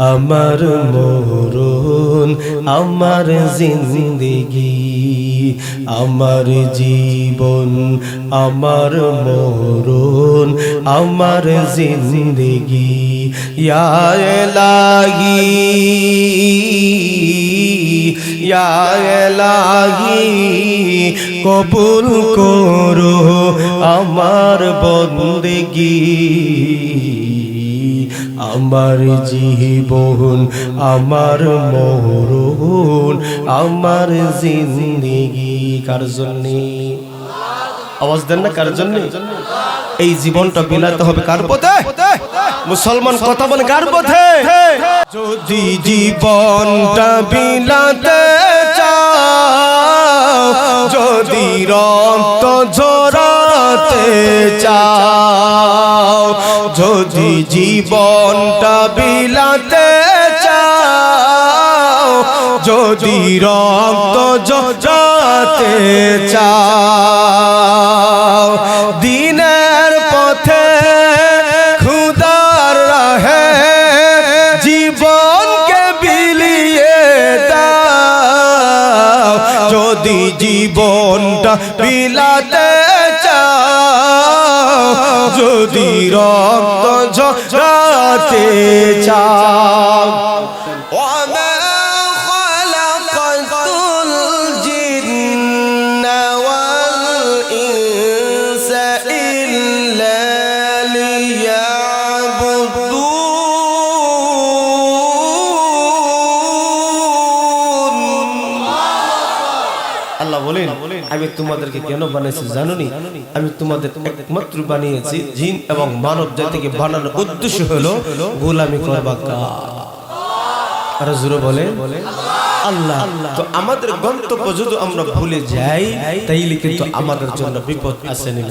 আমার মরণ আমার জিন্দেগি আমার জীবন আমার মরণ আমার জিন্দেগি ইয়া ইলাহি ইয়া ইলাহি কবুল করো আমার বন্দেগি আমার জীবন আমার মরণ আমার জিন্দেগি কার জন্য আওয়াজ দেন না কার জন্য এই জীবনটা বিলাতে হবে কার পথে মুসলমান কথা বলে কার পথে যদি জীবনটা বিলাতে চাও যদি রক্ত ঝরাতে চাও যদি জীবনটা বিলাতে চাও যদি রক্ত ঝরাতে চাও দিনের পথে খুদার রাহে জীবনকে বিলিয়ে দাও যদি জীবনটা বিলাতে চাও যদি রক্ত ঝরাতে চাও আমি তোমাদেরকে কেন বানিয়েছি জানোনি আমি তোমাদের একমাত্র বানিয়েছি জিন এবং মানব জাতিকে বানানোর উদ্দেশ্য হলো গোলামি করবা আর জোরে বলে আল্লাহ তো আমাদের গন্তব্য যদি আমরা ভুলে যাই তাইলে কিন্তু আমাদের জন্য বিপদ আছে না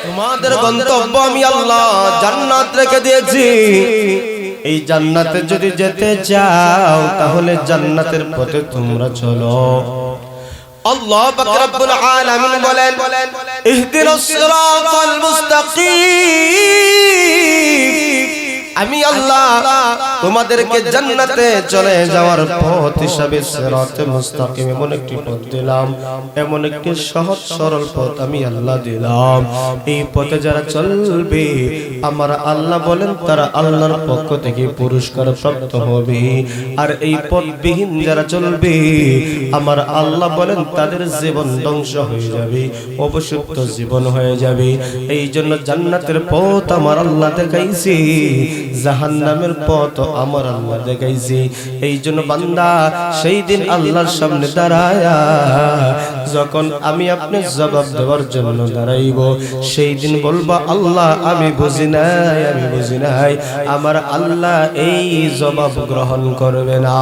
তোমাদের গন্তব্য আমি আল্লাহ জান্নাত রেখে দিয়েছি এই জান্নাতে যদি যেতে চাও তাহলে জান্নাতের পথে তোমরা চলো আল্লাহ পাক রব্বুল আলামিন বলেন ইহদিনাস সিরাতাল মুস্তাকিম আমি আল্লাহ তোমাদেরকে জান্নাতে চলে যাওয়ার পথ হিসাবে সিরাতে মুস্তাকিম এমন একটি পথ দিলাম এমন একটি সহজ সরল পথ আমি আল্লাহ দিলাম এই পথে যারা চলবে আমার আল্লাহ বলেন তারা আল্লাহর পক্ষ থেকে পুরস্কার প্রাপ্ত হবে আর এই পথবিহীন যারা চলবে আমার আল্লাহ বলেন তাদের জীবন ধ্বংস হয়ে যাবে অবশুদ্ধ জীবন হয়ে যাবে এই জন্য জান্নাতের পথ আমার আল্লাহ দেখাইছে জাহান্নামের পথ আমার আল্লাহ দেখাইছে এই জন্য বান্দা সেই দিন আল্লাহর সামনে দাঁড়ায়া যখন আমি আপনি জবাব দেওয়ার জন্য দাঁড়াইব সেই দিন বলবা আল্লাহ আমি বুঝি নাই আমার আল্লাহ এই জবাব গ্রহণ করবে না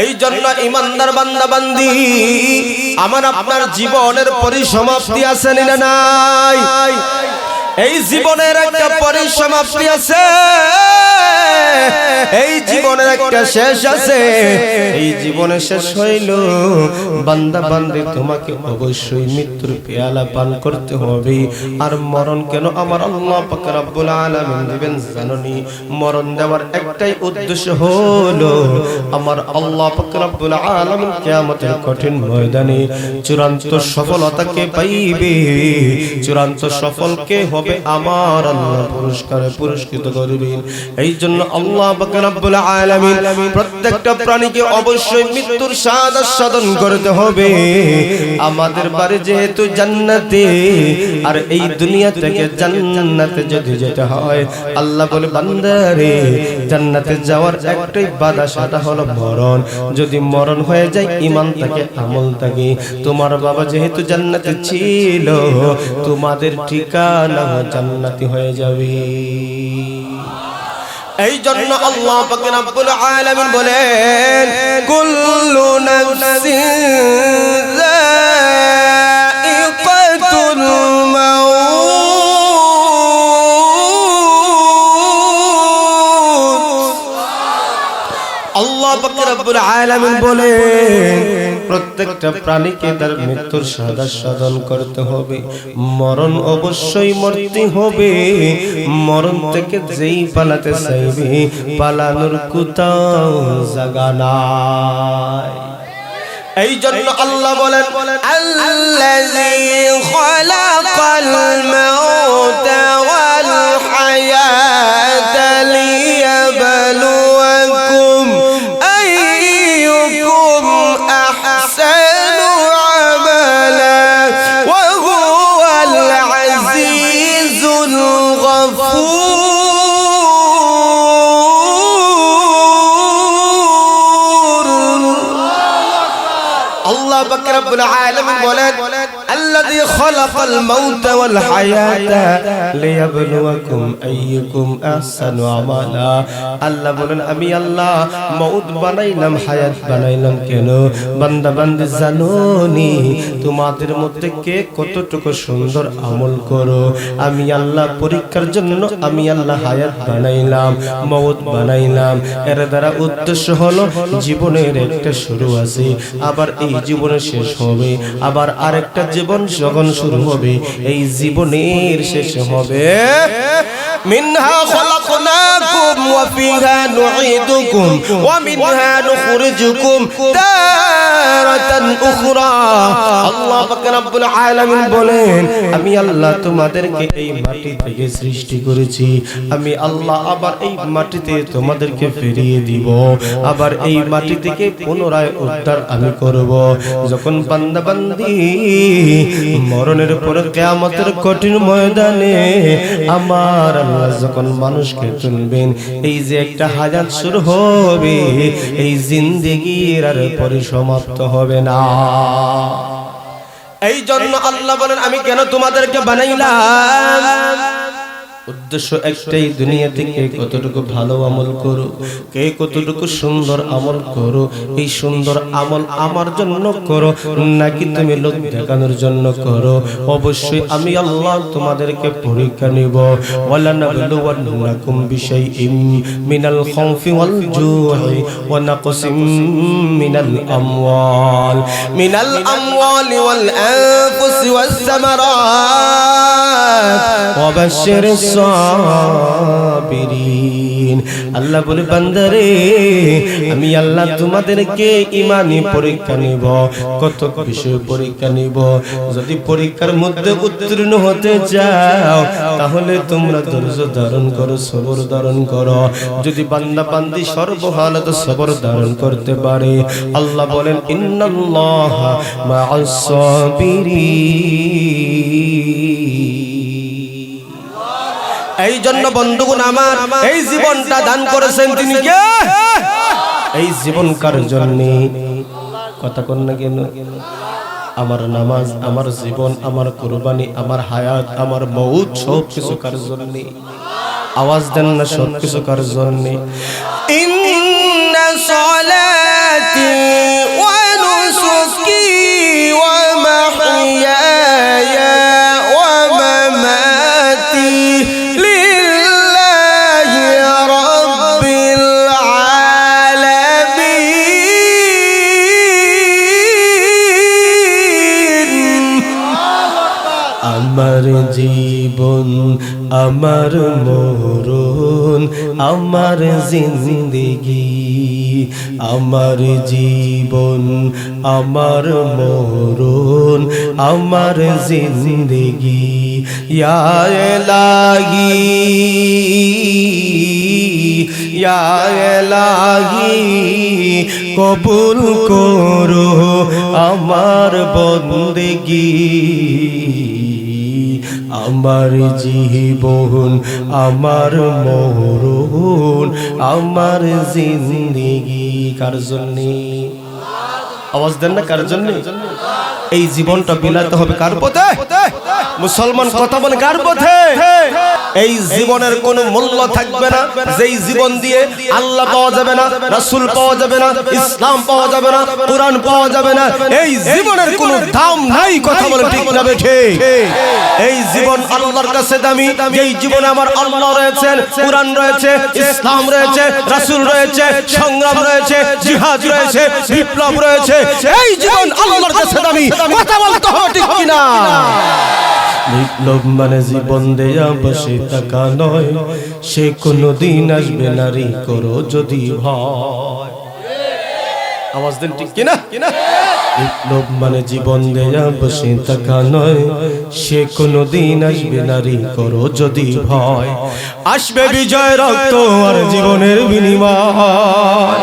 এই জন্য ইমানদার বান্দা বান্দি আমার আপনার জীবনের পরিসমাপ্তি আছে না নাই এই জীবনের একটা পরিসমাপ্তি আছে এই জীবনের একটা শেষ আছে এই জীবনে শেষ হইল বান্দা বান্দি তোমাকে অবশ্যই মৃত্যুর পেয়ালা পান করতে হবে আর মরণ কেন আমার আল্লাহ পাক রব্বুল আলামিন দিবেন জানোনি মরণ দেওয়ার একটাই উদ্দেশ্য হলো আমার আল্লাহ পাক রব্বুল আলামিন কিয়ামতের কঠিন ময়দানে চূড়ান্ত সফলতাকে পাইবে চূড়ান্ত সফলকে হবে আমার আল্লাহ পুরস্কারে পুরস্কৃত করবেন এই জন্য আল্লাহ পাক রব্বুল আলামিন প্রত্যেকটা প্রাণীকে অবশ্যই মৃত্যুর শাহাদাত সাধন করতে হবে আমাদের বাড়ি যেহেতু জান্নাতে আর এই দুনিয়া থেকে জান্নাতে যদি যেতে হয় আল্লাহ বলে বান্দারে জান্নাতে যাওয়ার একটাই বাধা সেটা হলো মরণ যদি মরণ হয়ে যায় ঈমান থাকে আমল থাকে তোমার বাবা যেহেতু জান্নাতে ছিল তোমাদের ঠিকানা জান্নাতি হয়ে যাবে এই জন্য আল্লাহ পাক রব্বুল আলামিন বলেন কুল্লু নাফসিন যায়িকাতুল মাউত আল্লাহ পাক রব্বুল আলামিন বলেন প্রত্যেকটা প্রাণীকে তার মৃত্যুর সাধন করতে হবে। মরণ অবশ্যই মরতে হবে। মরণ থেকে যেই পালাতে চাইবে পালানোর কোথাও জায়গা নাই। এই জন্য আল্লাহ বলেন আল্লাযী খালাকাল মাউতা ওয়াল হায়াতা লিয়াবলুয়াকুম আইয়ুকুম আহসানু আমালা ওয়া হুয়াল আজিজুল গফুর। আল্লাহ পাক রব্বুল আলামিন বলেন আল্লাযী খালাকাল মাউতা ওয়াল হায়াতা লিয়াবলুয়াকুম আইয়ুকুম আহসানু আমালা। আল্লাহ বলেন আমি আল্লাহ মউত বানাইলাম, হায়াত বানাইলাম কেন? বান্দা বান্দি জানোনি তোমাদের মধ্যে কে কতটুকু সুন্দর আমল করো। আমি আল্লাহ পরীক্ষার জন্য আমি আল্লাহ হায়াত বানাইলাম, মউত বানাইলাম। এর দ্বারা উদ্দেশ্য হলো জীবনের একটা শুরু আছে, আবার এই জীবনে শেষ হবে, আবার আরেকটা জীবন যখন শুরু হবে এই জীবনের শেষ হবে। মিনহা খলাকনাকুম ওয়া ফিহা নুঈদুকুম ওয়া মিনহা নুখরিজুকুম তারাতান উখরা। আল্লাহ পাক রব্বুল আলামিন বলেন আমি আল্লাহ তোমাদেরকে এই মাটি থেকে সৃষ্টি করেছি, আমি আল্লাহ আবার এই মাটিতে তোমাদেরকে ফিরিয়ে দিব, আবার এই মাটি থেকে পুনরায় উদ্ধার আমি করব। যখন বান্দা বান্দি মরণের পরে কিয়ামতের কঠিন ময়দানে আমার আল্লাহ যখন মানুষকে তুলবেন, এই যে একটা হায়াত শুরু হবে, এই জিন্দেগির আর পরিসমাপ্ত হবে না। এই জন্য আল্লাহ বলেন আমি কেন তোমাদেরকে বানাইলাম? উদ্দেশ্য একটাই, দুনিয়া থেকে কতটুকু ভালো আমল করো, কে কতটুকু সুন্দর আমল করো। এই সুন্দর আমল আমার জন্য করো নাকি তুমি লোক দেখানোর জন্য করো? অবশ্যই আমি আল্লাহ তোমাদেরকে পরীক্ষা নিব। ওয়ালা নাবলুওয়ান্নাকুম বিশাইইম মিনাল খাউফি ওয়াল জু'i ওয়া নাকসিম মিনাল আমওয়ালি ওয়াল আনফুসি ওয়াস সামারাত ওয়া বাশশিরিস সাবিরিন। আল্লাহ বলে বান্দারে আমি আল্লাহ তোমাদেরকে ঈমানি পরীক্ষা নিব, কত বিষয় পরীক্ষা নিব। যদি পরীক্ষার মধ্যে উত্তীর্ণ হতে যাও তাহলে তোমরা ধৈর্য ধারণ করো, সবর ধারণ করো। যদি বান্দা বান্দি সর্বহালতে সবর ধারণ করতে পারে, আল্লাহ বলেন ইন্নাল্লাহা মা'আস সাবিরিন। এই জন্য বন্ধুগণ আমার এই জীবনটা দান করেছেন তিনি কে? এই জীবন কার জন্য? কথা কন না কেন? আমার নামাজ, আমার জীবন, আমার কুরবানি, আমার হায়াত, আমার মউত সব কিছু কার জন্য? আওয়াজ দেন না, সব কিছু কার জন্য? ইন্না সালাতি ওয়া নুসুকি ওয়া মাহইয়ায়া ওয়া মামাতি আমার জীবন, আমার মরণ, আমার জিন্দেগি, আমার জীবন, আমার মরণ, আমার জিন্দেগি। ইয়া ইলাহি, ইয়া ইলাহি কবুল করো আমার বন্দেগি। আমার জীবন, আমার মরণ, আমার জিন্দেগি কার জন্য? আওয়াজ দেন না, কার জন্য? এই জীবনটা বিলাতে হবে কার পথে? মুসলমান কথা বলে কার পথে? এই জীবনের কোনো মূল্য থাকবে না যেই জীবন দিয়ে আল্লাহ পাওয়া যাবে না, রাসূল পাওয়া যাবে না, ইসলাম পাওয়া যাবে না, কোরআন পাওয়া যাবে না। এই জীবনের কোনো দাম নাই, কথা বলে ঠিক না ঠিক? এই জীবন আল্লাহর কাছে দামি। যেই জীবনে আমার আল্লাহ রয়েছেন, কোরআন রয়েছে, ইসলাম রয়েছে, রাসূল রয়েছে, সংগ্রাম রয়েছে, জিহাদ রয়েছে, বিপ্লব রয়েছে, এই জীবন আল্লাহর কাছে দামি। কথা বলতে হবে ঠিক কিনা? বিপ্লব মানে জীবন দেয়া বসে থাকা নয়, সে কোনদিন আসবে নারী করো যদি ভয়। আওয়াজ দেন ঠিক কিনা? বিপ্লব মানে জীবন দেয়া বসে থাকা নয়, সে কোনদিন আসবে নারী করো যদি ভয়। আসবে বিজয় রক্ত আর জীবনের বিনিময়,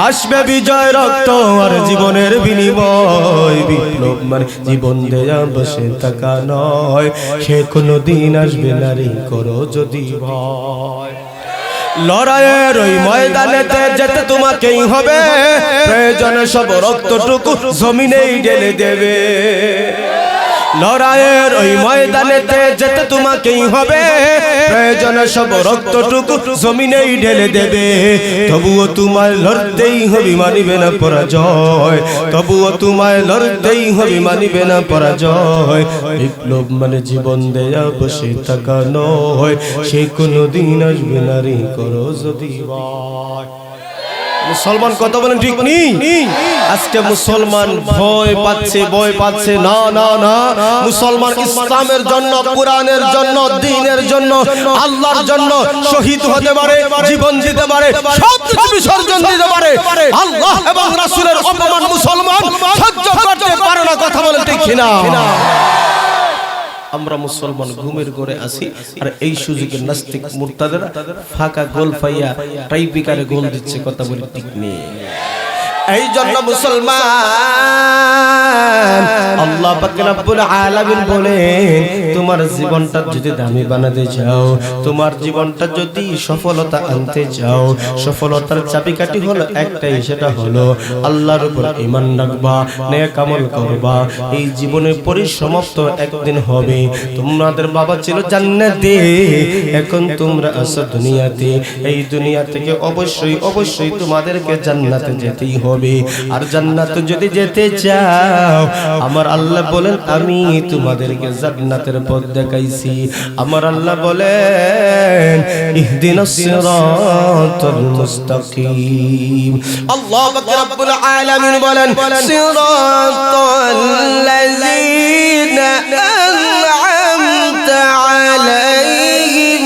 আসবে বিজয় রক্ত আর জীবনের বিনিময়। বিপ্লব মানে জীবন দেয়া বসে থাকা নয়, সে কোনদিন আসবে নারী করো যদি ভয়। লড়াইয়ের ওই ময়দানেতে যেতে তোমাকেই হবে, প্রয়োজনে সব রক্তটুকু জমিনেই ঢেলে দেবে। লড়াইয়ের ওই ময়দানেতে যেতে তোমাকেই হবে, প্রয়োজনে সব রক্তটুকু জমিনেই ঢেলে দেবে। তবুও তোমায় লড়তেই হবে, মানিবে না পরাজয়। তবুও তোমায় লড়তেই হবে, মানিবে না পরাজয়। বিপ্লব মানে জীবন দেয়া বসে থাকা নয়, সে কোনদিন আসবে নারী করো যদি ভয়। মুসলমান কথা বলেন ঠিক নেই? আজকে মুসলমান ভয় পাচ্ছে, ভয় পাচ্ছে। না না না, মুসলমান ইসলামের জন্য, কোরআনের জন্য, দ্বীনের জন্য, আল্লাহর জন্য শহীদ হতে পারে, জীবন দিতে পারে, সব কিছু বিসর্জন দিতে পারে। আল্লাহ এবং রাসূলের অপমান মুসলমান সহ্য করতে পারে না। কথা বলেন ঠিক কিনা? আমরা মুসলমান ঘুমের ঘরে আছি, আর এই সুযোগে নাস্তিক মুরতাদেরা ফাঁকা গোল পাইয়া টাইপিকারে গোল দিচ্ছে। কথা বলি ঠিক নেই? এই জন্য মুসলমান আল্লাহ পাক রব্বুল আলামিন বলেন, তোমার জীবনটা যদি দামি বানাতে চাও, তোমার জীবনটা যদি সফলতা আনতে চাও, সফলতার চাবিকাঠি হলো একটাই, সেটা হলো আল্লাহর উপর ঈমান রাখবা, নেক আমল করবা। এই জীবনের পরিসমাপ্ত একদিন হবে। তোমাদের বাবা ছিল জান্নাতে, এখন তোমরা আছো দুনিয়াতে। এই দুনিয়া থেকে অবশ্যই অবশ্যই তোমাদেরকে জান্নাতে যেতেই হবে। আর জান্নাতে যদি যেতে চাও, আমার আল্লাহ বলেন আমি তোমাদেরকে জান্নাতের পথ দেখাইছি। আমার আল্লাহ বলেন ইহদিনাস সিরাতাল মুস্তাকিম। আল্লাহ রাব্বুল আলামিন বলেন সিরাতাল লাযিনা আন'আমতা আলাইহিম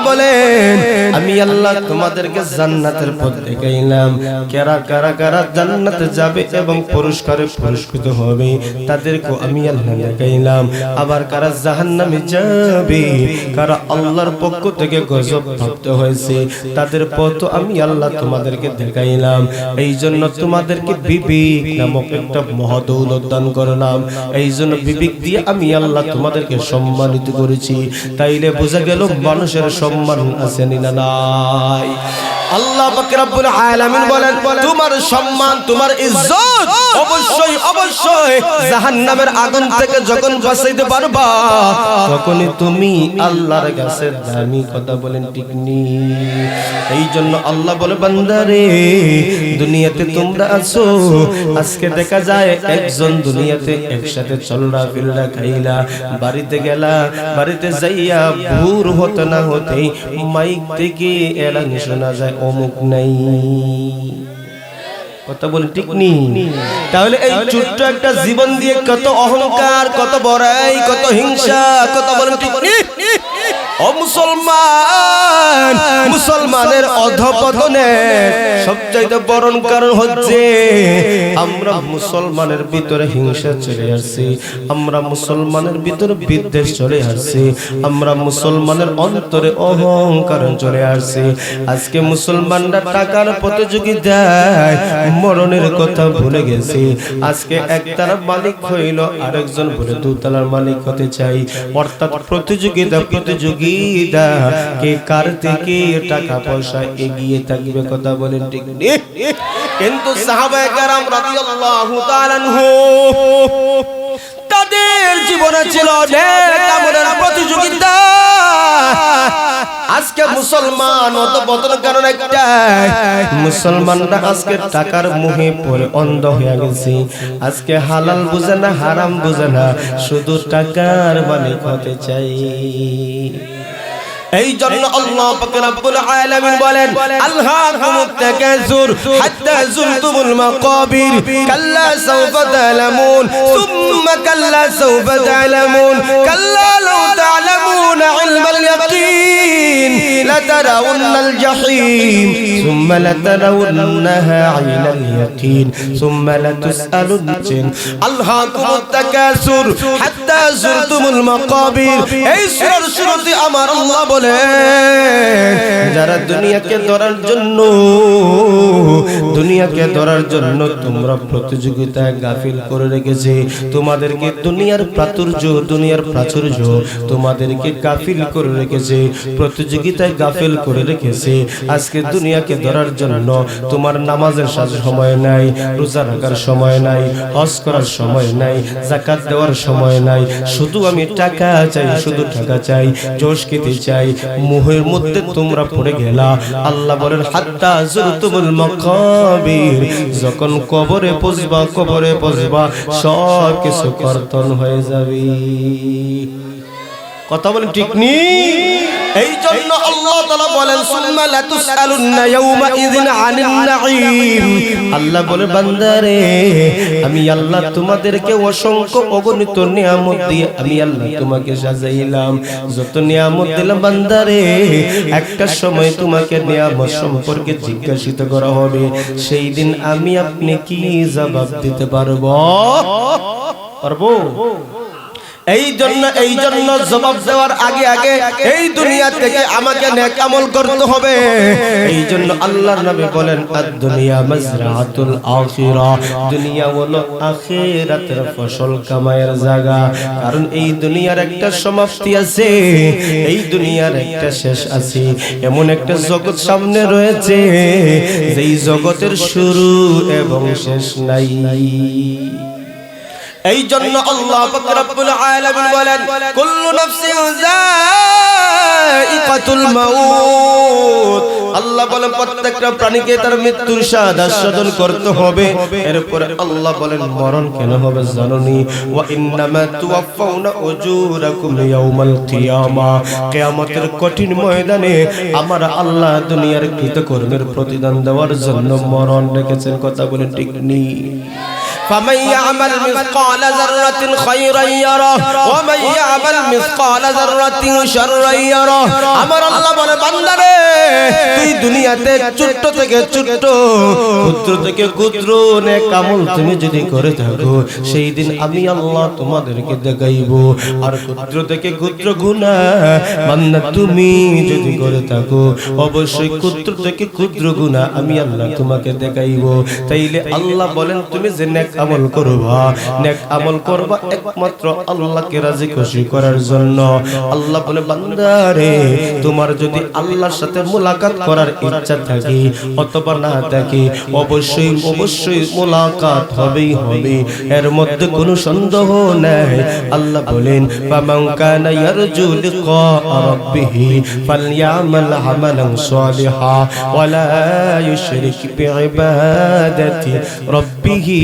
বলেন আমি আল্লাহ তোমাদেরকে জান্নাতের পথ দেখাইলাম। কারা কারা কারা জান্নাতে যাবে এবং পুরস্কারে পুরস্কৃত হবে তাদেরকে আমি আল্লাহ দেখাইলাম। আবার কারা জাহান্নামে যাবে, কারা আল্লাহর পক্ষ থেকে গজব প্রাপ্ত হয়েছে, তাদের পথ আমি আল্লাহ তোমাদেরকে দেখাইলাম। এই জন্য তোমাদেরকে বিবেক নামক একটা মহাদৌলত দান করলাম। এই জন্য বিবেক দিয়ে আমি আল্লাহ তোমাদেরকে সম্মানিত করেছি। তাইলে বোঝা গেল মানুষের সম্মান আছে না নাই? আল্লাহ পাক রব্বুল আলামিন বলেন তোমার সম্মান, তোমার ইজ্জত অবশ্যই অবশ্যই জাহান্নামের আগুন থেকে যখন বাঁচাইতে পারবা, তখনই তুমি আল্লাহর কাছে দামি। কথা বলেন ঠিক নি? এই জন্য আল্লাহ বলে বান্দারে দুনিয়াতে তোমরা আছো, আজকে দেখা যায় একজন দুনিয়াতে একসাথে চলরা ফিররা খাইলা, বাড়িতে গেলা, বাড়িতে যাইয়া ভোর হতে না হতেই মাইক থেকে এলান শোনা যায় অমুক নাই। কথা বলে ঠিক নি? তাহলে এই ছোট্ট একটা জীবন দিয়ে কত অহংকার, কত বড়াই, কত হিংসা, কথা বলেন ঠিক নি? ও মুসলমান, মুসলমানের অধঃপতনের সবচাইতে বড় কারণ হচ্ছে আমরা মুসলমানের ভিতরে হিংসা চলে আসছে, আমরা মুসলমানের ভিতরে বিদ্বেষ চলে আসছে, আমরা মুসলমানের অন্তরে অহংকার চলে আসছে। আজকে মুসলমানরা টাকার প্রতিযোগিতায় মরণের কথা ভুলে গেছে। আজকে একতলা মালিক হইল, আরেকজন বলে দুতলার মালিক হতে চাই। অর্থাৎ প্রতিযোগিতা কে কার থেকে টাকা পয়সা এগিয়ে থাকবে, কথা বলেন ঠিক নেই? কিন্তু সাহাবায়ে কেরাম রাদিয়াল্লাহু তাআলা আনহু তাদের জীবনে ছিল নেক আমলের প্রতিযোগিতা। আজকে মুসলমান অধঃপতন কারণ একটাই, মুসলমানরা আজকে টাকার মোহে পড়ে অন্ধ হয়ে গেছে। আজকে হালাল বুঝে না, হারাম বুঝে না, শুধু টাকার মালিক হতে চাই। এই জন্য আল্লাহ পাক রব্বুল আলামিন বলেন আলহাকুমুত তাকাসুর হাত্তা যুরতুমুল মাকাবির কাল্লা সাওফা তা'লামুন সুম্মা কাল্লা সাওফা তা'লামুন কাল্লা লাউ তা'লামুনা ইলমাল ইয়াকিন লাতারাউন্নাল জাহিম সুম্মা লাতারাউন্নাহা আইনাল ইয়াকিন সুম্মা লাতুসআলুন আলহাকুমুত তাকাসুর হাত্তা যুরতুমুল মাকাবির। এই সূরার শুরুতে আমার আল্লাহ যারা দুনিয়াকে ধরার জন্য তোমরা প্রতিযোগিতায় গাফিল করে রেখেছে, তোমাদেরকে দুনিয়ার প্রাচুর্য তোমাদেরকে গাফিল করে রেখেছে, প্রতিযোগিতায় গাফিল করে রেখেছে। আজকে দুনিয়াকে ধরার জন্য তোমার নামাজের সাথে সময় নাই, রোজা রাখার সময় নাই, হজ করার সময় নাই, যাকাত দেওয়ার সময় নাই, শুধু আমি টাকা চাই, শুধু টাকা চাই, জোশ খেতে চাই। মোহের মধ্যে তোমরা পড়ে গেলা। আল্লাহ বলেন হাত্তা যুরতুমুল মাকাবির, যখন কবরে পৌঁছবা সব কিছু কর্তন হয়ে যাবে। কথা বলেন ঠিক নি? এই জন্য আল্লাহ তাআলা বলেন সুম্মা লাতুসআলুন্না ইয়াওমা ইযিন আনিন নাঈম। আল্লাহ বলে বান্দারে, আমি আল্লাহ তোমাদেরকে অসংখ্য অগণিত নিয়ামত দিয়ে আমি আল্লাহ তোমাকে সাজাইলাম। যত নিয়ামত দিলাম বান্দারে, একটা সময় তোমাকে নিয়ামত সম্পর্কে জিজ্ঞাসিত করা হবে। সেই দিন আমি আপনি কি জবাব দিতে পারবো? এই জন্য জবাব দেওয়ার আগে এই দুনিয়া থেকে আমাকে নেক আমল করতে হবে। এই জন্য আল্লাহর নবী বলেন আদ-দুনিয়া মাজরাতুল আখিরা, দুনিয়া হলো আখিরাতের ফসল কামাইয়ের জায়গা। কারণ এই দুনিয়ার একটা সমাপ্তি আছে, এই দুনিয়ার একটা শেষ আছে। এমন একটা জগৎ সামনে রয়েছে যেই জগতের শুরু এবং শেষ নাই। এই জন্য আল্লাহ পাক রব্বুল আলামিন বলেন কুল্লু নাফসিন যায়িকাতুল মাউত। আল্লাহ বলেন প্রত্যেকটা প্রাণীকে তার মৃত্যুর স্বাদ আস্বাদন করতে হবে। এরপর আল্লাহ বলেন মরণ কেন হবে জানোনি? ওয়া ইন্নামা তুওয়াফাউনা উজুরাকুম ইয়াউমাল কিয়ামা, কিয়ামতের কঠিন ময়দানে আমার আল্লাহ দুনিয়ার কৃতকর্মের প্রতিদান দেওয়ার জন্য মরণ রেখেছেন। কথা বলেন ঠিক নেই? فمن يعمل مثقال ذرة خيرا يره ومن يعمل مثقال ذرة شرا يره। আমার আল্লাহ বলে বান্দারে, তুই দুনিয়াতে ছোট থেকে ছোট, ক্ষুদ্র থেকে ক্ষুদ্র নেক আমল তুমি যদি করে থাকো, সেই দিন আমি আল্লাহ তোমাদেরকে দেখাইব। আর ক্ষুদ্র থেকে ক্ষুদ্র গুনাহ বান্দা তুমি যদি করে থাকো, অবশ্যই ক্ষুদ্র থেকে ক্ষুদ্র গুনাহ আমি আল্লাহ তোমাকে দেখাইব। তাইলে আল্লাহ বলেন তুমি যে নেক আমল করবা, নেক আমল করবা একমাত্র আল্লাহকে রাজি খুশি করার জন্য। আল্লাহ বলে বান্দারে, তোমার যদি আল্লাহর সাথে মুলাকাত করার ইচ্ছা থাকে অথবা না থাকে, অবশ্যই মুলাকাত হবেই হবে, এর মধ্যে কোনো সন্দেহ নাই। আল্লাহ বলেন ফামান কানা ইয়ারজু লিকা রাব্বিহি ফালইয়ামাল আমালান সালিহা ওয়া লা ইউশরিক বিইবাদাতি রাব্বিহি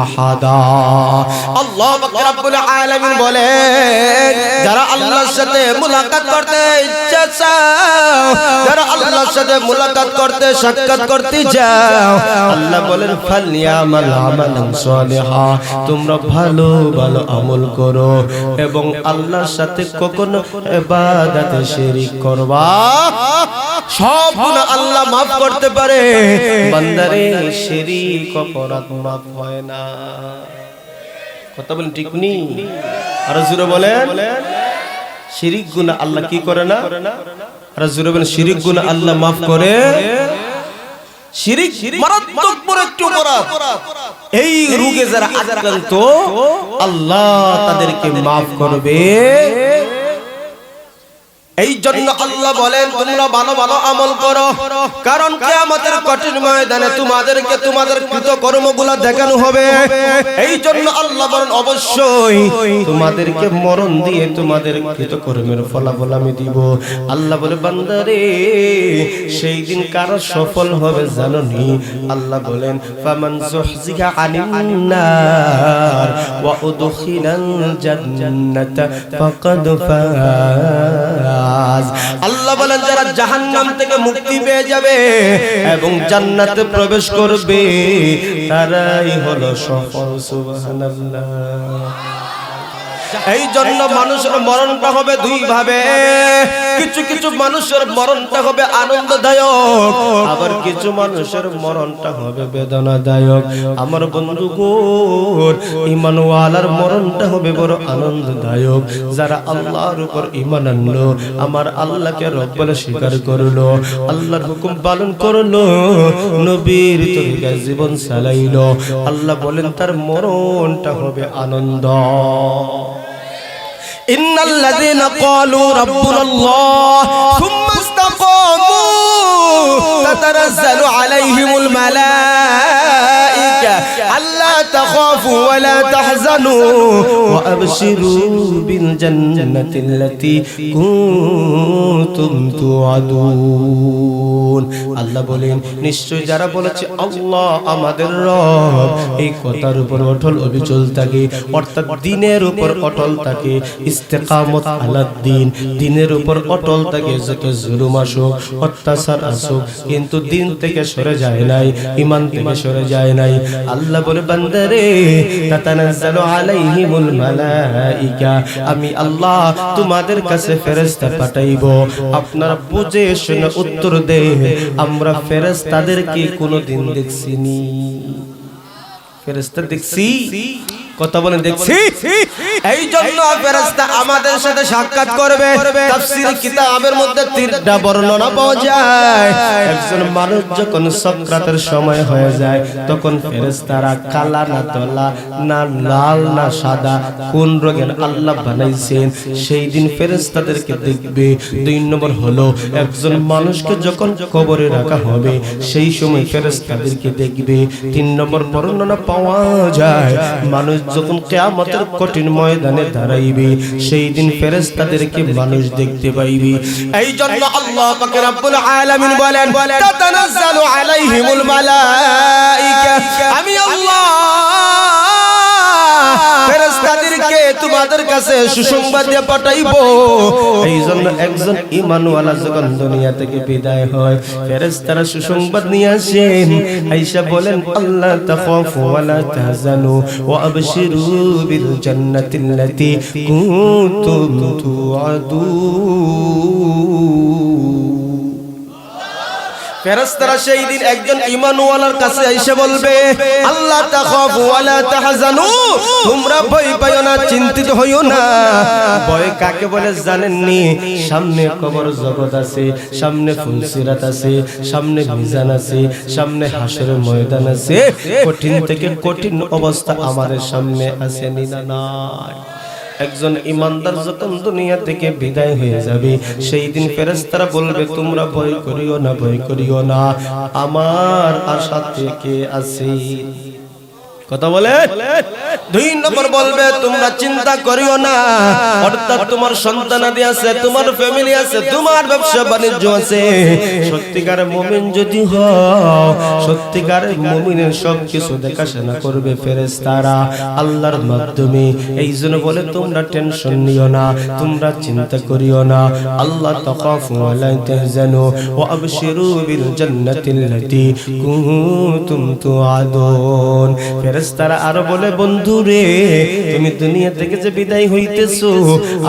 আহাদা। আল্লাহ পাক রব্বুল আলামিন বলেন, যারা আল্লাহর সাথে মুলাকাত করতে ইচ্ছা চাও, যারা আল্লাহর সাথে মুলাকাত করতে সাক্ষাৎ করতে যাও, আল্লাহ বলেন ফালইয়ামাল আমালান সালিহা, তোমরা ভালো ভালো আমল করো এবং আল্লাহর সাথে কখনো ইবাদতে শিরক করবা। সব গুনাহ আল্লাহ maaf করতে পারে, বান্দারে শিরক অপরাধ maaf হয় না। কথা বলেন ঠিক নি? আর জোরে বলেন, শিরক গুনাহ আল্লাহ কি করে না? আর জোরে বলেন, শিরক গুনাহ আল্লাহ maaf করে। শিরক মারাত্মক বড় একটি অপরাধ। এই রোগে যারা আক্রান্ত আল্লাহ তাদেরকে maaf করবে। এই জন্য আল্লাহ বলেন তোমরা ভালো ভালো আমল করো, কারণ কিয়ামতের কঠিন ময়দানে তোমাদেরকে তোমাদের কৃতকর্মগুলো দেখানো হবে। এই জন্য আল্লাহ বলেন অবশ্যই তোমাদেরকে মরণ দিয়ে তোমাদের কৃতকর্মের ফলাফল আমি দিব। আল্লাহ বলে বান্দারে সেই দিন কারা সফল হবে জানো নি? আল্লাহ বলেন ফামান যুহজিহা আনিন নার ওয়া উদখিলাল জান্নাতা ফাকাদ ফাজ। আল্লাহ বলেন যারা জাহান্নাম থেকে মুক্তি পেয়ে যাবে এবং জান্নাতে প্রবেশ করবে তারাই হলো সফল। সুবহানাল্লাহ। এই জন্য মানুষের মরণটা হবে দুই ভাবে। কিছু কিছু মানুষের মরণটা হবে আনন্দদায়ক, আবার কিছু মানুষের মরণটা হবে বেদনাদায়ক। আমার বন্ধুগণ, ঈমানওয়ালার মরণটা হবে বড় আনন্দদায়ক। যারা আল্লাহর উপর ঈমান আনলো, আমার আল্লাহকে রব বলে স্বীকার করলো, আল্লাহর হুকুম পালন করলো, নবীর তরিকায় জীবন চালাইলো, আল্লাহ বলেন তার মরণটা হবে আনন্দ। ইন্নাল্লাযীনা ক্বালু রাব্বুনাল্লাহ সুম্মা ইসতাকামু তাতানাজ্জালু আলাইহিমুল মালায়েকা আল্লা তাখাফু ওয়া লা তাহজানু ওয়া আবশিরু বিল জান্নাতিল্লাতী কুনতুম তুআদুন। আল্লাহ বলেন নিশ্চয় যারা বলেছে আল্লাহ আমাদের রব, এই কথার উপর অটল অবিচল থাকে, অর্থাৎ দ্বীনের উপর অটল থাকে, ইস্তেকামত আলাদ দ্বীন, দ্বীনের উপর অটল থাকে, যত জুলুম আসুক অত্যাচার আসুক কিন্তু দ্বীন থেকে সরে যায় নাই, ঈমান থেকে সরে যায় নাই। আল্লাহ বলে বান্দারে তাতানাজ্জালু আলাইহিমুল মালায়েকা, আমি আল্লাহ তোমাদের কাছে ফেরেশতা পাঠাইবো। আপনারা বুঝে শুনে উত্তর দেন, আমরা ফেরেশতাদেরকে কোনদিন দেখছিনি? ফেরেশতা দেখছি? কথা বলেন দেখছি? এই জন্য ফেরেশতা আমাদের সাথে সাক্ষাৎ করবে। তাফসীর কিতাবের মধ্যে তিনটা বর্ণনা পাওয়া যায়। একজন মানুষ যখন সাকরাতের সময় হয়ে যায় তখন ফেরেশতারা কালা না ধলা না লাল না সাদা কোন রঙের আল্লাহ বানাইছেন সেই দিন ফেরেশতাদেরকে দেখবে। দুই নম্বর হলো একজন মানুষকে যখন কবরে রাখা হবে সেই সময় ফেরেশতাদেরকে দেখবে। তিন নম্বর বর্ণনা পাওয়া যায় মানুষ যখন কিয়ামতের কঠিন ময়দানে দাঁড়াইবে সেই দিন ফেরেশতাদেরকে মানুষ দেখতে পাইবে। এই জন্য আল্লাহ পাক রব্বুল আলামিন বলেন তাতানাজ্জালু আলাইহিমুল মালায়েকা, আমি আল্লাহ ফেরেশতাদেরকে তোমাদের কাছে সুসংবাদ দিয়ে পাঠাইবো। এই জন্য একজন ঈমানওয়ালা যখন দুনিয়া থেকে বিদায় হয় ফেরেশতারা সুসংবাদ নিয়ে আসেন, আয়েশা বলেন আল্লাহ তাখাফু ওয়া লা তাহজানু ওয়া আবশিরু বিল জান্নাতিল্লাতী কুনতুম তুআদুন। ফেরেশতারা সেই দিন একজন ঈমানওয়ালার কাছে এসে বলবে আল্লাহ তাখাফু ওয়া লা তাহজানু, তোমরা ভয় পাইও না, চিন্তিত হইও না। ভয় কাকে বলে জানেননি? সামনে কবর জগৎ আছে, সামনে ফুলসিরাত আছে, সামনে মিজান আছে, সামনে হাসরের ময়দান আছে, কঠিন থেকে কঠিন অবস্থা আমাদের সামনে আছে নি না নাই? একজন ইমানদার যখন দুনিয়া থেকে বিদায় হয়ে যাবে সেই দিন ফেরেশতারা বলবে তোমরা ভয় করিও না, ভয় করিও না, আমার আশা থেকে আছে। কথা বলে। 2 নম্বর বলবে তোমরা চিন্তা করিও না, অর্থাৎ তোমার সন্তানাদি আছে, তোমার ফ্যামিলি আছে, তোমার ব্যবসা বাণিজ্য আছে। সত্যিকারের মুমিন যদি হও, সত্যিকারের মুমিনের সবকিছু দেখাশোনা করবে ফেরেশতারা আল্লাহর মাধ্যমে। এই জন্য বলে তোমরা টেনশন নিও না, তোমরা চিন্তা করিও না। আল্লাহ তাখাফু ওয়ালা তাহজানু ওয়া আবশিরু বিল জান্নাতিল্লাতী কুনতুম তুআদুন। ফেরেশতারা আর বলে বন্ধু রে, তুমি দুনিয়া থেকে যে বিদায় হইতেছো,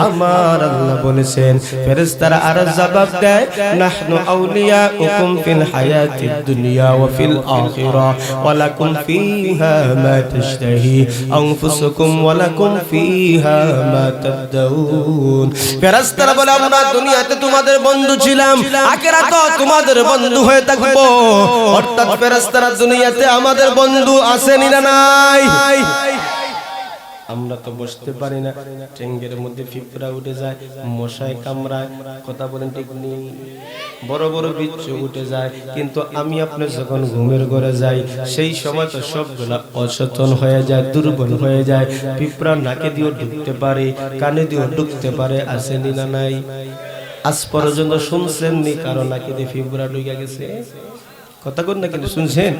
আমার আল্লাহ বলেছেন। ফেরেশতারা আর জবাব দেয়, নাহনু আউলিয়াউকুম ফিল হায়াতিদ দুনিয়া ওয়া ফিল আখিরাহ ওয়া লাকুম ফিহা মা তাশতাহি আনফুসুকুম ওয়া লাকুম ফিহা মা তাদউন। ফেরেশতারা বলে আমরা দুনিয়াতে তোমাদের বন্ধু ছিলাম, আখিরাতে তোমাদের বন্ধু হয়ে থাকবো। অর্থাৎ ফেরেশতারা দুনিয়াতে আমাদের বন্ধু আসেনি না নাই? আমরা তো বসতে পারি না, ট্যাঙ্গের মধ্যে পিঁপড়া উঠে যায়, মশায় কামড়ায়, কথা বলেন ঠিক নেই, বড় বড় বিচ্ছু উঠে যায়। কিন্তু আমি আপনি যখন ঘুমের ঘরে যাই, সেই সময় তো সবগুলা অচেতন হয়ে যায়, দুর্বল হয়ে যায়। পিঁপড়া নাকে দিয়েও ঢুকতে পারে, কানে দিয়েও ঢুকতে পারে, আসেনি না নাই? আজ পর্যন্ত শুনছেননি কারণ নাকি দিয়ে পিঁপড়া ঢুকে গেছে? কথা কোন না, কিন্তু শুনছেন?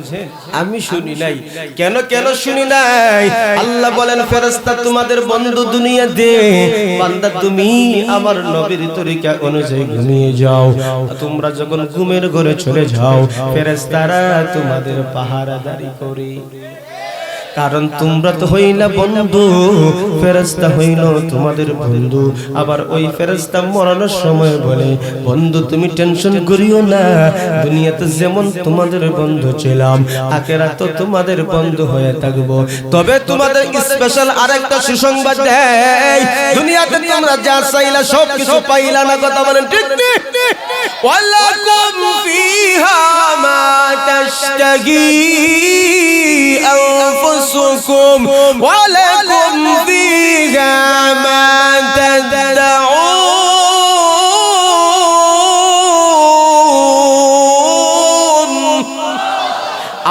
আমি শুনি নাই। কেন কেন শুনি নাই? আল্লাহ বলেন ফেরেশতা তোমাদের বন্ধু দুনিয়াতে, বান্দা তুমি আমার নবীর তরিকা অনুযায়ী ঘুমিয়ে যাও। তোমরা যখন ঘুমের ঘরে চলে যাও, ফেরেশতারা তোমাদের পাহারাদারি করে। কারণ তোমরা তো হইলা বন্ধু, ফেরেশতা হইল তোমাদের বন্ধু। আবার ওই ফেরেশতা মরণের সময় বলে, বন্ধু তুমি টেনশন করিও না, দুনিয়াতে যেমন তোমাদের বন্ধু ছিলাম, আখিরাতে তোমাদের বন্ধু হয়ে থাকবো। তবে তোমাদের স্পেশাল আরেকটা সুসংবাদ দেই, দুনিয়াতে তোমরা যা চাইলা সব কিছু পাইলা না, কথা বলেন ঠিক ঠিক? ওয়ালাকুম ফিহা মা তাশতাহি أنفسكم ولكم فيها ما تدعون।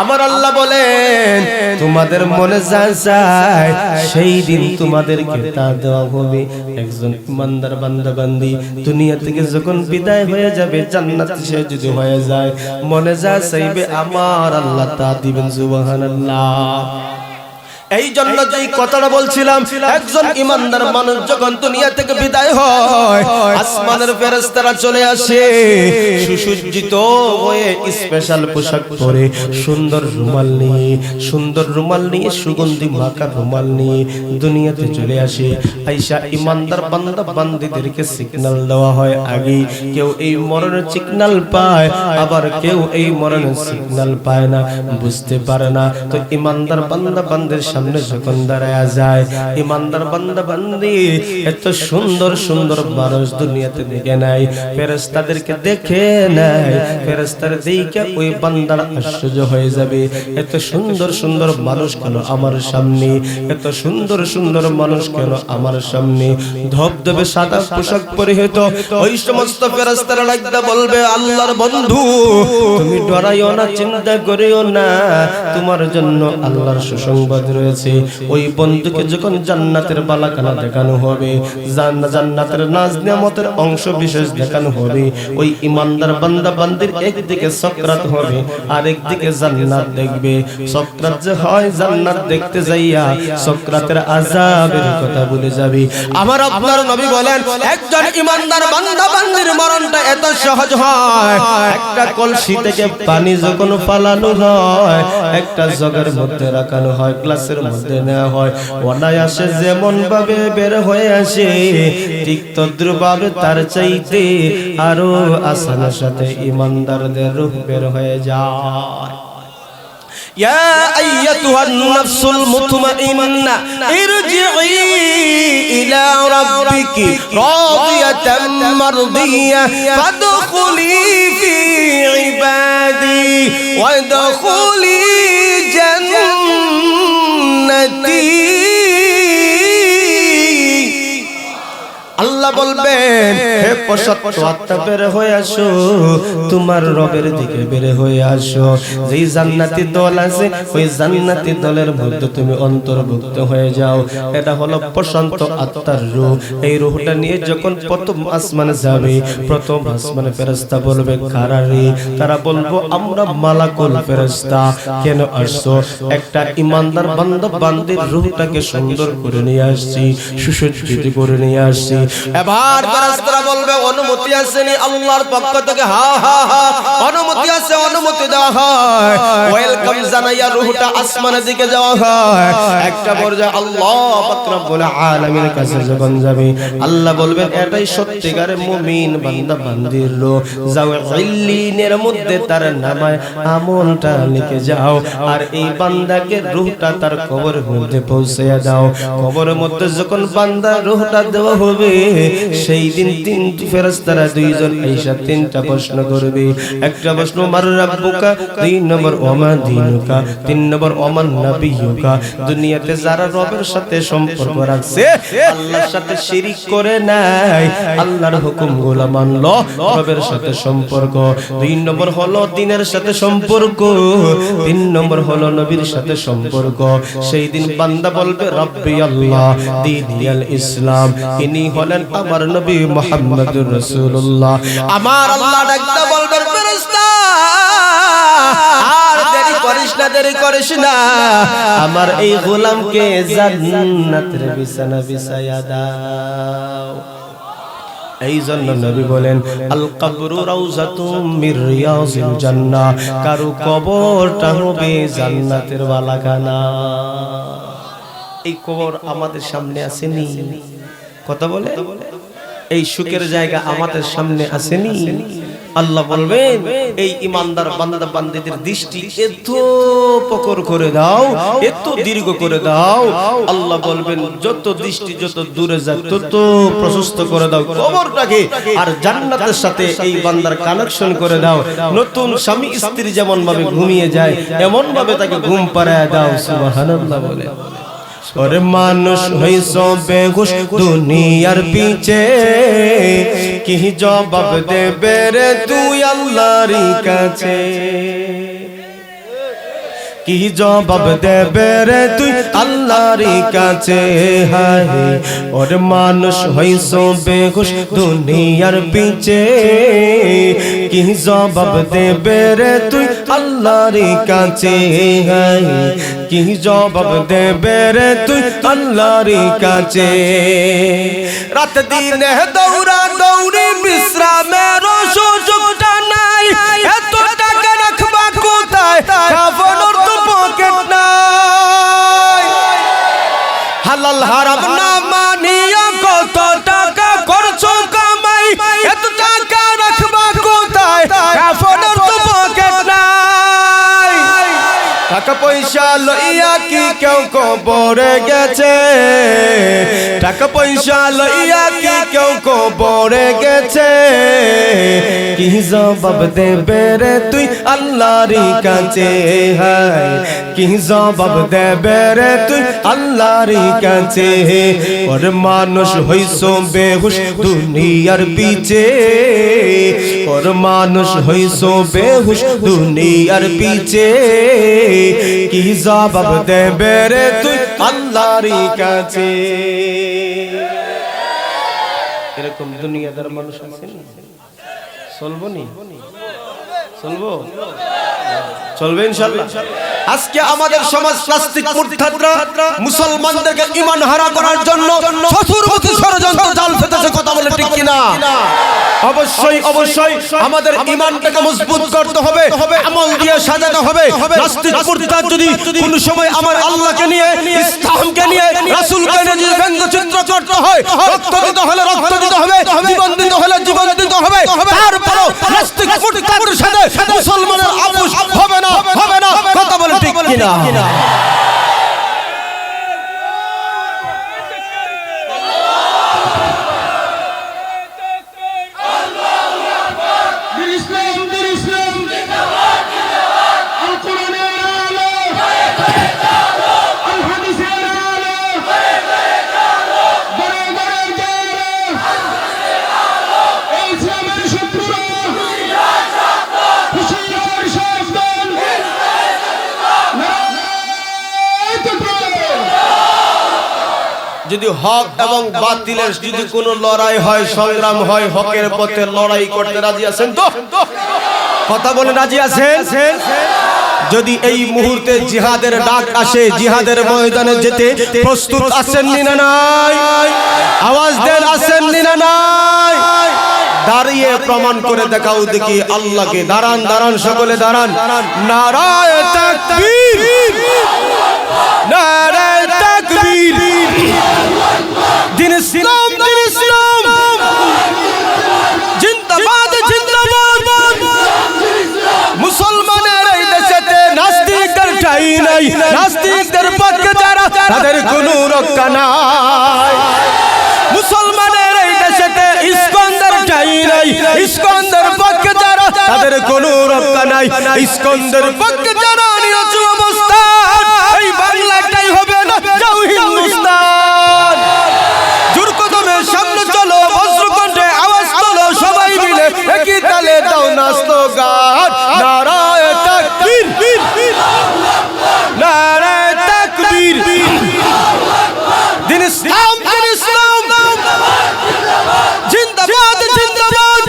আমার আল্লাহ বলেন তোমাদের মনে যা চায় সেই দিন তোমাদেরকে তা দেওয়া হবে। একজন ইমানদার বান্দা বান্দি দুনিয়া থেকে যখন বিদায় হয়ে যাবে, জান্নাত সে যদি হয়ে যায়, মনে যা চাইবে আমার আল্লাহ তা দিবেন। সুবহানাল্লাহ। এই জন্য যে কথাটা বলছিলাম, একজন ইমানদার মানুষ যখন দুনিয়া থেকে বিদায় হয়, আসমানের ফেরেশতারা চলে আসে সুসজ্জিত হয়ে, স্পেশাল পোশাক পরে, সুন্দর রুমাল নিয়ে, সুন্দর রুমাল নিয়ে, সুগন্ধি মাখা রুমাল নিয়ে দুনিয়াতে চলে আসে। আয়েশা ইমানদার বান্দা বান্দীদেরকে সিগন্যাল দেওয়া হয় আগে। কেউ এই মরণের সিগন্যাল পায়, আবার কেউ এই মরণের সিগন্যাল পায় না, বুঝতে পারে না। তো ইমানদার বান্দা বান্দির সামনে যখন দাঁড়ায়া যায়, ইমানদার বান্দা বান্দি এত সুন্দর সুন্দর মানুষ দুনিয়াতে দেখে নাই, ফেরেশতাদেরকে দেখে নাই। ফেরেশতার দেখে ওই বান্দার আশ্চর্য হয়ে যাবে, এত সুন্দর সুন্দর মানুষ কেন আমার সামনে, এত সুন্দর সুন্দর মানুষ কেন আমার সামনে। ধবধবে সাদা পোশাক পরিহিত ওই সমস্ত ফেরেশতারা লাগদা বলবে, আল্লাহর বন্ধু তুমি ডরাইও না, চিন্তা করিও না, তোমার জন্য আল্লাহর সুসংবাদ রয়েছে। ওই বন্ধুকে যখন জান্নাতের বালাখানা দেখানো হবে, জান্নাতের নাজ নিয়ামতের অংশ বিশেষ দেখানো হবে, ওই ইমানদার বান্দা বান্দির একদিকে সাকরাত হবে, আরেকদিকে জান্নাত দেখবে। সাকরাত যে হয় জান্নাত দেখতে যাইয়া সাকরাতের আযাবের কথা ভুলে যাবে। আমার আপনার নবী বলেন, একজন ইমানদার বান্দা বান্দির মরণটা এত সহজ হয়, একটা কলসি থেকে পানি যখন ফালানো হয়, একটা জগের মধ্যে রাখানো হয়, গ্লাসের মধ্যে নেওয়া হয়, অনায়াসে যেমন ভাবে বের হয়ে আসে, ঠিক তদ্রুপভাবে তার চাইতে আরো আসানের সাথে ইমানদারদের রূহ বের হয়ে যায়। يا أيتها النفس المطمئنة ارجعي إلى ربك راضية مرضية فادخلي في عبادي وادخلي جنتي। আল্লাহ আল্লাহ বলবেন হে পশ্চাৎপদ আত্মা বের হয়ে আসো, তোমার রবের দিকে বের হয়ে আসো। যেই জান্নাতি দল আছে ওই জান্নাতি দলের মধ্যে তুমি অন্তর্ভুক্ত হয়ে যাও। এটা হলো প্রশান্ত আত্মার রূহ। এই রূহটা নিয়ে যখন প্রথম আসমানে যাবে, প্রথম আসমানে ফেরেশতা বলবে কারারে, তারা বলবো আমরা মালাকুল ফেরেশতা। কেন আসছো? একটা ইমানদার বান্দা বান্দির রূহটাকে সুন্দর করে নিয়ে আসছি, সুসজ্জিত করে নিয়ে আসছি। এবার ফেরেশতারা বলবে অনুমতি আছে নি আল্লাহর পক্ষ থেকে? হ্যাঁ হ্যাঁ হ্যাঁ অনুমতি আছে, অনুমতি দেওয়া হয়। ওয়েলকাম জানাইয়া রূহটা আসমানের দিকে যাওয়া হয়। একটা পর্যায়ে আল্লাহ পাক রব্বুল আলামিনের কাছে যখন যাবে, আল্লাহ বলবেন এটাই সত্যিকারের মুমিন বান্দা বান্দির রূহ, যাও ইল্লিনের মধ্যে তার নামায় আমলটা লিখে যাও। আর এই বান্দাকে রূহটা তার কবরের মধ্যে পৌঁছায়া দাও। কবরের মধ্যে যখন বান্দার রূহটা দেওয়া হবে, সেই দিন তিন ফেরেশতারা দুইজন এসে তিনটা প্রশ্ন করবে। একটা প্রশ্ন মার রাব্বুকা, দুই নম্বর ওমা দীনুকা, তিন নম্বর ওমান নবিয়ুকা। দুনিয়াতে যারা রবের সাথে সম্পর্ক রাখছে, আল্লাহর সাথে শিরিক করে নাই, আল্লাহর হুকুমগুলো মানলো, রবের সাথে সম্পর্ক। দুই নম্বর হলো দ্বীনের সাথে সম্পর্ক, তিন নম্বর হলো নবীর সাথে সম্পর্ক। সেই দিন বান্দা বলবে রব্বি আল্লাহ দীনিয়াল ইসলাম, ইনি হলেন আমার নবী মুহাম্মদুর রাসূলুল্লাহ। আমার আল্লাহ ডাকতে বলবে ফেরেশতা আর দেরি করিস না, দেরি করিস না, আমার এই গোলামকে জান্নাতের বিছানা বিছায়া দাও। এই জন্য নবী বলেন আল কবরু রাউযাতুম মির রিয়াজিল জান্নাহ, কারো কবরটা হবে জান্নাতের বালাখানা। এই কবর আমাদের সামনে আসেনি, কথা বলে এই সুখের জায়গা আমাদের সামনে আসেনি। আল্লাহ বলবেন এই ইমানদার বান্দা বান্দীদের দৃষ্টি এত প্রখর করে দাও, এত দীর্ঘ করে দাও। আল্লাহ বলবেন যত দৃষ্টি যত দূরে যায় তত প্রশস্ত করে দাও কবরটাকে, আর জান্নাতের সাথে এই বান্দার কানেকশন করে দাও। নতুন স্বামী স্ত্রী যেমন ভাবে ঘুমিয়ে যায় এমন ভাবে তাকে ঘুম পাড়ায় দাও। সুবহানাল্লাহ বলে। ওরে মানুষ হইছো বেহুশ দুনিয়ার পিছে, কি জবাব দেবে রে তুই আল্লাহর কাছে? কি জবাব দেবে রে তুই আল্লাহর কাছে? হায় ওরে মানুষ হইছো বেহুশ দুনিয়ার পিছে, কি জবাব দেবে রে তুই আল্লাহর কাছে? হায় কি জবাব দেবে রে তুই আল্লাহর কাছে? রাত দিনে দৌড়া দৌড়ি বিশ্রামের সুযোগটা নাই, এত টাকা রাখবা কোথায়, খাবানোর তো পকেট নাই। হালাল হারাম না মানিয়া কত টাকা করছো কামাই, এত টাকা রাখবা কোথায়, খাবানোর তো পকেট নাই। টাকা পয়সা লইয়া কি কেউ কবরে গেছে? টাকা পয়সা লইয়া কি কেউ কবরে গেছে? কি জবাব দেবে রে তুই আল্লাহর কাছে? হায় কি জবাব দেবে রে তুই আল্লাহর কাছে? ওর মানুষ হইছো বেহুশ দুনিয়ার পিছে, ওর মানুষ হইছো বেহুশ দুনিয়ার পিছে, কি জবাব দেবে রে তুই আল্লাহর কাছে? এরকম দুনিয়াদার মানুষ আছে না? চলবো নি? চলবো? চলবে ইনশাআল্লাহ। আজকে আমাদের সমাজ প্লাস্টিক মুরতাদরা মুসলমানদেরকে ঈমান হারা করার জন্য চতুর্মুখী ষড়যন্ত্র জাল ফেলেছে, কথা বলে ঠিক কিনা? অবশ্যই অবশ্যই আমাদের ঈমানটাকে মজবুত করতে হবে, আমল দিয়ে সাজাতে হবে। প্লাস্টিক মুরতাদ যদি কোন সময় আমার আল্লাহকে নিয়ে, ইসলামকে নিয়ে, রাসূলকে নিয়ে যদি ব্যঙ্গচিত্র করতে হয়, রক্ত দিতে হলে রক্ত দিতে হবে, জীবন দিতে হলে জীবন দিতে হবে। তারপরও প্লাস্টিক মুরতাদের সাথে মুসলমানের আপোষ হবে না, হবে না, কথা বলে ঠিক কিনা? যদি হক এবং বাতিলের যদি কোনো লড়াই হয়, সংগ্রাম হয়, হকের পথে লড়াই করতে রাজি আছেন তো? কথা বলে রাজি আছেন? যদি এই মুহূর্তে জিহাদের ডাক আসে, জিহাদের ময়দানে যেতে প্রস্তুত আছেন না নাই? আওয়াজ দেন, আছেন না নাই? দাঁড়িয়ে প্রমাণ করে দেখাও দেখি আল্লাহকে। দাঁড়ান, দাঁড়ান, সকলে দাঁড়ান। নারায়ে তাকবীর, নারায়ে তাকবীর। দিন ইসলাম, দিন ইসলাম জিন্দাবাদ, জিন্দাবাদ। মুসলমানের এই দেশেতে নাস্তিকদের ঠাঁই নাই, নাস্তিকদের পক্ষে যারা তাদের কোনো রক্ষা নাই। মুসলমানের এই দেশেতে ইস্কন্দের ঠাঁই নাই, ইস্কন্দের পক্ষে যারা তাদের কোনো রক্ষা নাই। ইস্কন্দের পক্ষে যারা নিরচু অবস্থান, এই বাংলাটাই হবে না যাও হিন্দুস্তান। জোর কদমে সামনে চলো, বজ্রকণ্ঠে আওয়াজ তোলো, সবাই মিলে একই তালে দাও না স্লোগান। নারায়ে তাকবীর, নারায়ে তাকবীর। দিন ইসলাম, দিন ইসলাম জিন্দাবাদ, জিন্দাবাদ।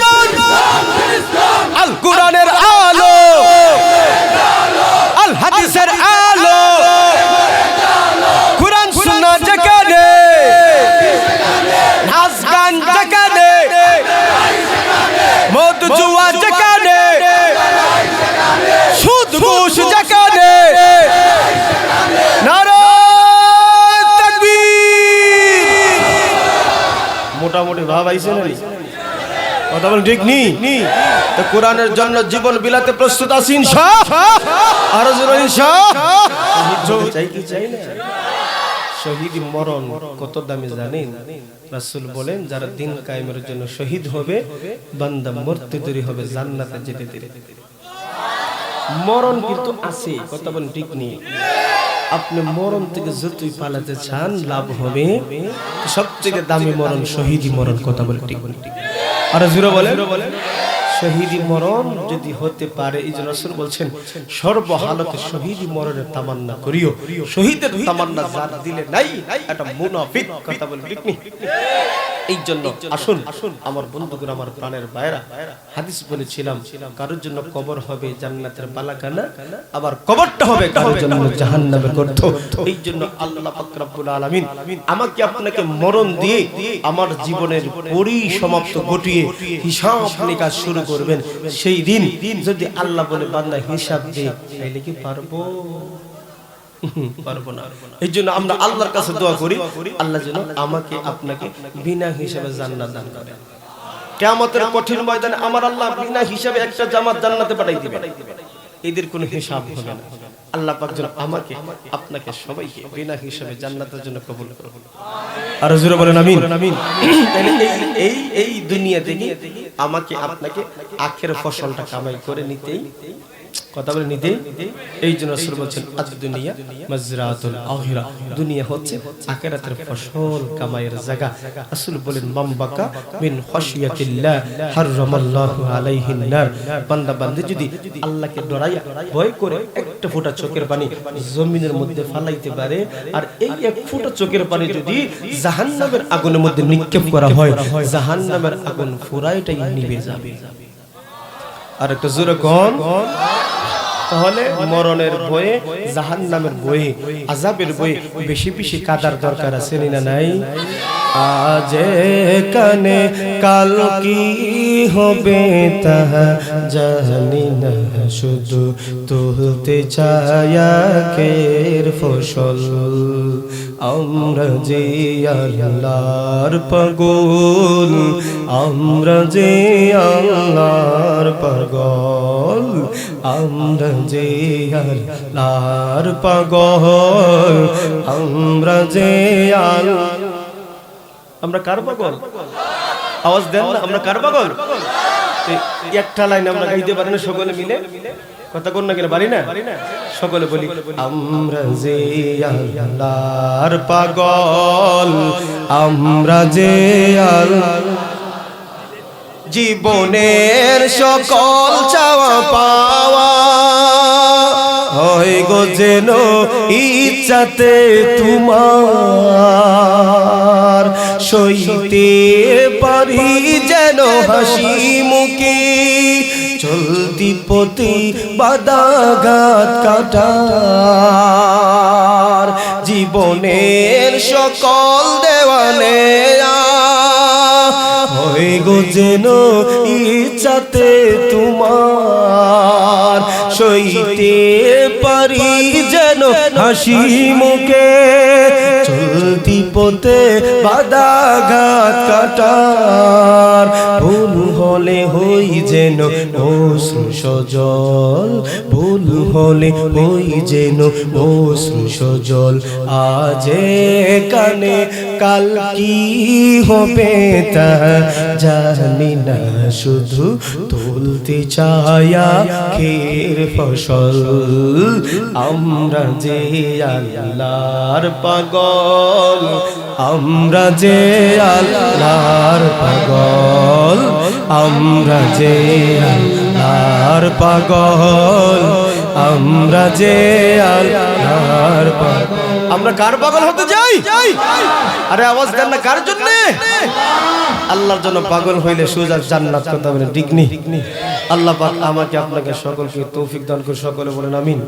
আল কোরআনের আলো, আল হাদিসের আলো, কোরআন সুন্নাহ যেখানে, নাচ গান যেখানে, মদ জুয়া যেখানে, সুদ ঘুষ যেখানে, নারায়ে তাকবীর। মোটামুটি ভাব আইছে না? কথা বল ঠিক নি? তো কোরআনের জন্য জীবন বিলাতে প্রস্তুত আছি ইনশাআল্লাহ? আর জোরে ইনশাআল্লাহ। চাই কি চাই না? শহীদ মরণ কত দামি জানেন? রাসূল বলেন, যারা দিন কায়েমের জন্য শহীদ হবে, বান্দা মরতে দেরি হবে, জান্নাতে যেতে দেরি। মরণ কিন্তু আছে, কথা বলেন ঠিক নি? আপনি মরণ থেকে যতই পালাতে চান লাভ হবে, সবথেকে দামি মরণ শহীদি মরণ। কথা বলেন ঠিক? আর জোরে বলেন, শহীদি মরণ যদি হতে পারে, এই জন্য রাসূল বলছেন সর্বহালতে শহীদি মরণের তামান্না করিও। শহীদের তামান্না যার দিলে নাই, এটা মুনাফিক। কথা বলেন ঠিক নি? এই জন্য আসুন আমার বন্ধুগণ, আমার প্রাণের ভাইরা, হাদিস বলেছিলাম কারোর জন্য কবর হবে জান্নাতের বালাখানা, আবার কবরটা হবে কারোর জন্য জাহান্নামের গর্ত। এই জন্য আল্লাহ পাক রব্বুল আলামিন আমাকে আপনাকে মরণ দিয়ে আমার জীবনের পরিসমাপ্ত ঘটিয়ে হিসাব নিকাশ শুরু করবেন। সেই দিন যদি আল্লাহ বলে বান্দা হিসাব দে, তাইলে কি পারবো? পারবো না। এই জন্য আমরা আল্লাহর কাছে দোয়া করি, আল্লাহ যেন আমাকে আপনাকে বিনা হিসাবে জান্নাত দান করে। কিয়ামতের কঠিন ময়দানে আমার আল্লাহ বিনা হিসাবে একটা জামাত জান্নাতে পাঠাই দিবেন। এদের কোনো হিসাব হবে না। আল্লাহ পাক যেন আমাকে আপনাকে সবাইকে বিনা হিসাবে জান্নাতের জন্য কবুল করুন। আর জোরে বলেন আমিন। তাহলে এই দুনিয়া থেকে আমাকে আপনাকে আখের ফসলটা কামাই করে নিতেই, কথা বলে নিতে। এই জন্য রাসূল বলেছেন আদ দুনিয়া মাজরাতুল আখিরা, দুনিয়া হচ্ছে আখিরাতের ফসল কামাইয়ের জায়গা। রাসূল বলেন মামবাকা মিন খাশিয়াতিল্লাহ হারামাল্লাহু আলাইহিন নার। বান্দা বান্দী যদি আল্লাহকে ডরাইয়া ভয় করে একটা ফোঁটা চোখের পানি জমিনের মধ্যে ফালাইতে পারে, আর এই এক ফোঁটা চোখের পানি যদি জাহান্নামের আগুনের মধ্যে নিক্ষেপ করা হয়, জাহান্নামের আগুন পুরাইটাই নিভে যাবে। আর একটা জোরে কোন? তাহলে মরণের ভয়ে, জাহান্নামের ভয়ে, আযাবের ভয়ে বেশি বেশি কাদার দরকার আছে না নাই? আজ কানে কাল কি হবে তাহা জানি না, শুধু তুলতে ছায়াকের ফসল। আমরা যে আল্লাহর পাগল, আমরা যে আল্লাহর পাগল, আমরা যে আল্লাহর পাগল, আমরা যে আমরা কার পাগল? আওয়াজ দেন না, আমরা কার পাগল? একটা লাইন আমরা গাইতে পারি না সকলে মিলে? কথা কোন না কেন পারি না? সকলে বলি আমরা যে আল্লাহর পাগল, আমরা যে জীবনের সকল চাওয়া পাওয়া হয় গো যেন ইচ্ছাতে তোমার সইতে পারি যেন হাসি মুখে চলতি পথে বাদাঘাত কাটার জীবনের সকল দেওয়ানে হয় গো যেন ইচ্ছাতে তোমার সইতে পারি যেন হাসি মুখে চলতি পথে বাদাঘাত কাটার ভুল হলে হই যেন অশ্রু সজল ভুল হলে হই যেন অশ্রু সজল আজ কানে কাল কি হবে তা জানি না শুধু তুলতে ছায়া খের ফসল আমরা যে আল্লাহর পাগল আমরা যে আল্লাহর পাগল আমরা যে আল্লাহর পাগল আমরা যে আল্লাহর পাগল আমরা কার পাগল হতে যাই আরে আওয়াজ দেন না কার জন্য আল্লাহর জন্য পাগল হইলে সোজা জান্নাত কথা বলে ডিগনি আল্লাহ পাক আমাকে আপনাকে সকলকে তৌফিক দান করে সকলে বলেন আমিন।